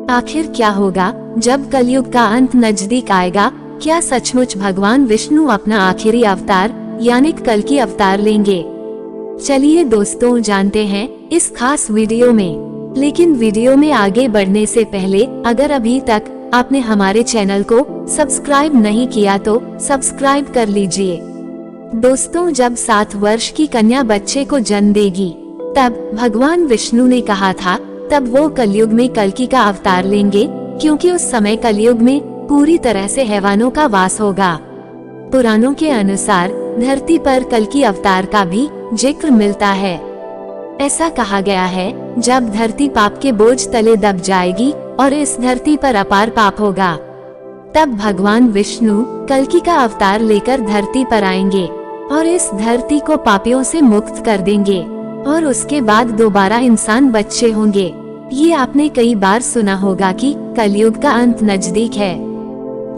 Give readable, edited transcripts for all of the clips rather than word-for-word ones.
आखिर क्या होगा जब कलयुग का अंत नजदीक आएगा? क्या सचमुच भगवान विष्णु अपना आखिरी अवतार यानी कल्कि अवतार लेंगे? चलिए दोस्तों जानते हैं इस खास वीडियो में। लेकिन वीडियो में आगे बढ़ने से पहले अगर अभी तक आपने हमारे चैनल को सब्सक्राइब नहीं किया तो सब्सक्राइब कर लीजिए। दोस्तों, जब 7 वर्ष की कन्या बच्चे को जन्म देगी तब भगवान विष्णु ने कहा था तब वो कलयुग में कल्कि का अवतार लेंगे, क्योंकि उस समय कलयुग में पूरी तरह से हैवानों का वास होगा। पुराणों के अनुसार धरती पर कल्कि अवतार का भी जिक्र मिलता है। ऐसा कहा गया है जब धरती पाप के बोझ तले दब जाएगी और इस धरती पर अपार पाप होगा, तब भगवान विष्णु कल्कि का अवतार लेकर धरती पर आएंगे और इस धरती को पापियों से मुक्त कर देंगे और उसके बाद दोबारा इंसान बच्चे होंगे। ये आपने कई बार सुना होगा कि कलयुग का अंत नजदीक है।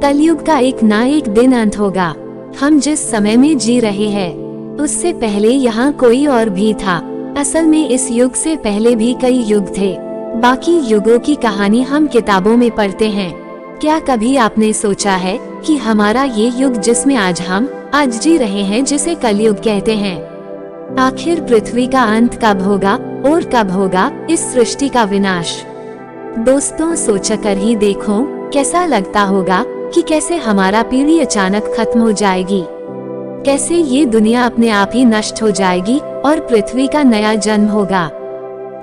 कलयुग का एक ना एक दिन अंत होगा। हम जिस समय में जी रहे हैं उससे पहले यहाँ कोई और भी था। असल में इस युग से पहले भी कई युग थे। बाकी युगों की कहानी हम किताबों में पढ़ते हैं। क्या कभी आपने सोचा है कि हमारा ये युग जिसमें हम आज जी रहे हैं, जिसे कलयुग कहते हैं, आखिर पृथ्वी का अंत कब होगा और कब होगा इस सृष्टि का विनाश? दोस्तों, सोचकर ही देखो कैसा लगता होगा कि कैसे हमारा पीढ़ी अचानक खत्म हो जाएगी, कैसे ये दुनिया अपने आप ही नष्ट हो जाएगी और पृथ्वी का नया जन्म होगा।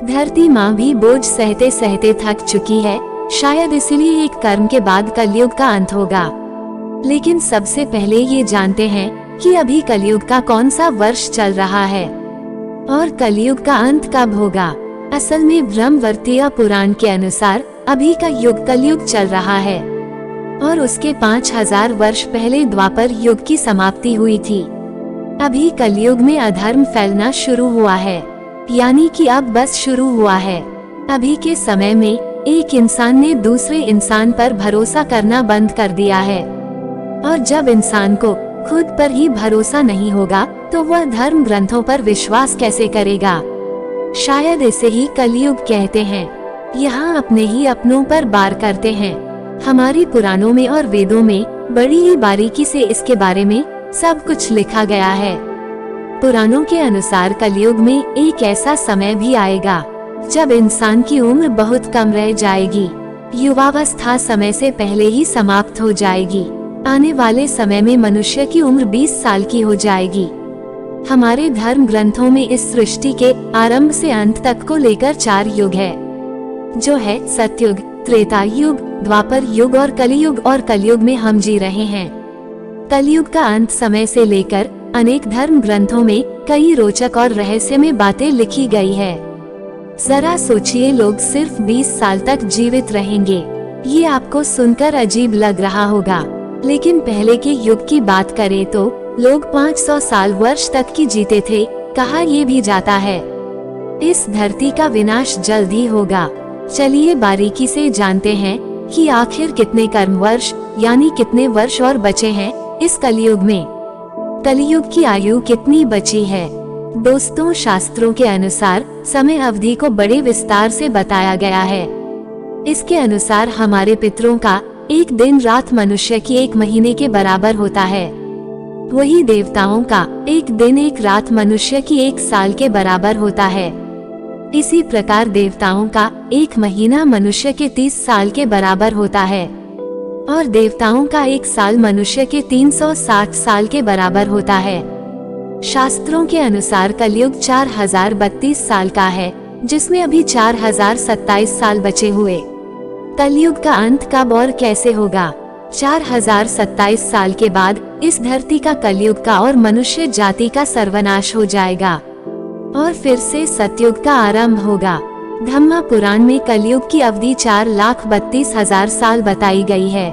धरती माँ भी बोझ सहते सहते थक चुकी है। शायद इसीलिए एक कर्म के बाद कलयुग का अंत होगा। लेकिन सबसे पहले ये जानते हैं कि अभी कलयुग का कौन सा वर्ष चल रहा है और कलयुग का अंत कब होगा। असल में ब्रह्मवर्तीय पुराण के अनुसार अभी का युग कलयुग चल रहा है और उसके 5000 वर्ष पहले द्वापर युग की समाप्ति हुई थी। अभी कलयुग में अधर्म फैलना शुरू हुआ है, यानी कि अब बस शुरू हुआ है। अभी के समय में एक इंसान ने दूसरे इंसान पर भरोसा करना बंद कर दिया है और जब इंसान को खुद पर ही भरोसा नहीं होगा तो वह धर्म ग्रंथों पर विश्वास कैसे करेगा? शायद इसे ही कलयुग कहते हैं। यहाँ अपने ही अपनों पर वार करते हैं। हमारी पुराणों में और वेदों में बड़ी ही बारीकी से इसके बारे में सब कुछ लिखा गया है। पुराणों के अनुसार कलयुग में एक ऐसा समय भी आएगा जब इंसान की उम्र बहुत कम रह जाएगी। युवावस्था समय से पहले ही समाप्त हो जाएगी। आने वाले समय में मनुष्य की उम्र 20 साल की हो जाएगी। हमारे धर्म ग्रंथों में इस सृष्टि के आरंभ से अंत तक को लेकर 4 युग है, जो है सतयुग, त्रेता युग, द्वापर युग और कलियुग। और कलयुग में हम जी रहे हैं। कलयुग का अंत समय से लेकर अनेक धर्म ग्रंथों में कई रोचक और रहस्यमय बातें लिखी गई है। जरा सोचिए, लोग सिर्फ 20 साल तक जीवित रहेंगे। ये आपको सुनकर अजीब लग रहा होगा, लेकिन पहले के युग की बात करें तो लोग 500 साल वर्ष तक की जीते थे। कहा ये भी जाता है इस धरती का विनाश जल्द ही होगा। चलिए बारीकी से जानते हैं कि आखिर कितने कर्म वर्ष यानी कितने वर्ष और बचे हैं इस कलयुग में। कलयुग की आयु कितनी बची है? दोस्तों, शास्त्रों के अनुसार समय अवधि को बड़े विस्तार से बताया गया है। इसके अनुसार हमारे पितरों का एक दिन रात मनुष्य की 1 महीने के बराबर होता है। वही देवताओं का एक दिन एक रात मनुष्य की 1 साल के बराबर होता है। इसी प्रकार देवताओं का 1 महीना मनुष्य के 30 साल के बराबर होता है और देवताओं का 1 साल मनुष्य के 360 साल के बराबर होता है। शास्त्रों के अनुसार कलयुग 4032 साल का है, जिसमें अभी 4027 साल बचे हुए। कलयुग का अंत कब और कैसे होगा? 4027 साल के बाद इस धरती का कलयुग का और मनुष्य जाति का सर्वनाश हो जाएगा और फिर से सतयुग का आरंभ होगा। धम्म पुराण में कलयुग की अवधि 4,32,000 साल बताई गई है।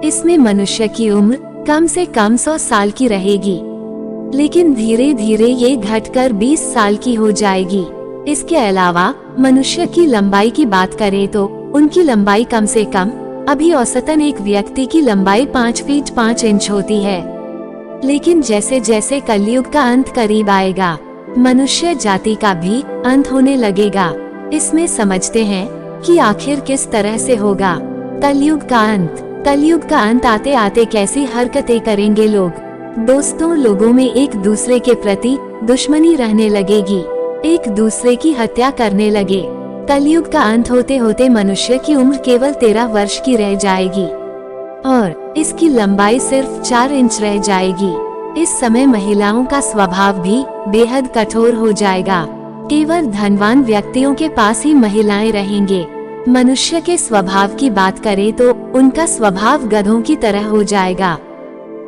इसमें मनुष्य की उम्र कम से कम 100 साल की रहेगी, लेकिन धीरे धीरे ये घटकर 20 साल की हो जाएगी। इसके अलावा मनुष्य की लंबाई की बात करें तो उनकी लंबाई कम से कम अभी औसतन एक व्यक्ति की लंबाई 5 फीट 5 इंच होती है। लेकिन जैसे जैसे कलयुग का अंत करीब आएगा, मनुष्य जाति का भी अंत होने लगेगा। इसमें समझते हैं कि आखिर किस तरह से होगा कलयुग का अंत। कलयुग का अंत आते आते कैसी हरकतें करेंगे लोग। दोस्तों, लोगों में एक दूसरे के प्रति दुश्मनी रहने लगेगी, एक दूसरे की हत्या करने लगे। कलयुग का अंत होते होते मनुष्य की उम्र केवल 13 वर्ष की रह जाएगी और इसकी लंबाई सिर्फ 4 इंच रह जाएगी। इस समय महिलाओं का स्वभाव भी बेहद कठोर हो जाएगा। केवल धनवान व्यक्तियों के पास ही महिलाएं रहेंगे। मनुष्य के स्वभाव की बात करें तो उनका स्वभाव गधों की तरह हो जाएगा।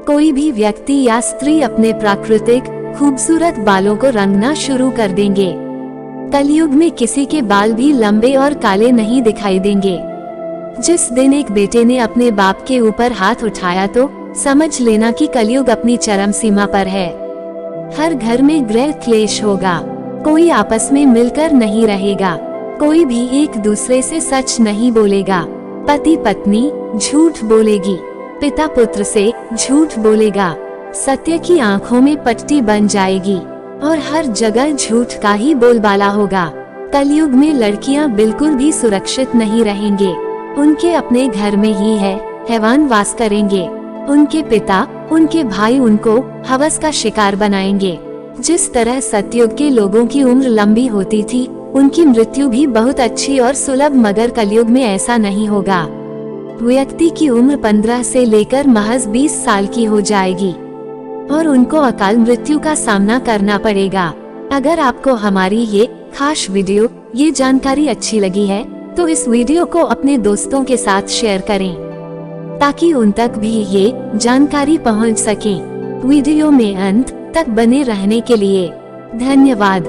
कोई भी व्यक्ति या स्त्री अपने प्राकृतिक खूबसूरत बालों को रंगना शुरू कर देंगे। कलयुग में किसी के बाल भी लंबे और काले नहीं दिखाई देंगे। जिस दिन एक बेटे ने अपने बाप के ऊपर हाथ उठाया तो समझ लेना कि कलयुग अपनी चरम सीमा पर है। हर घर में गृह क्लेश होगा, कोई आपस में मिलकर नहीं रहेगा, कोई भी एक दूसरे से सच नहीं बोलेगा। पति पत्नी झूठ बोलेगी, पिता पुत्र से झूठ बोलेगा। सत्य की आंखों में पट्टी बन जाएगी और हर जगह झूठ का ही बोलबाला होगा। कलयुग में लड़कियां बिल्कुल भी सुरक्षित नहीं रहेंगे। उनके अपने घर में ही हैवान वास करेंगे। उनके पिता, उनके भाई उनको हवस का शिकार बनाएंगे। जिस तरह सतयुग के लोगों की उम्र लंबी होती थी, उनकी मृत्यु भी बहुत अच्छी और सुलभ, मगर कलयुग में ऐसा नहीं होगा। व्यक्ति की उम्र 15 से लेकर महज 20 साल की हो जाएगी और उनको अकाल मृत्यु का सामना करना पड़ेगा। अगर आपको हमारी ये खास वीडियो, ये जानकारी अच्छी लगी है तो इस वीडियो को अपने दोस्तों के साथ शेयर करें ताकि उन तक भी ये जानकारी पहुंच सके। वीडियो में अंत तक बने रहने के लिए धन्यवाद।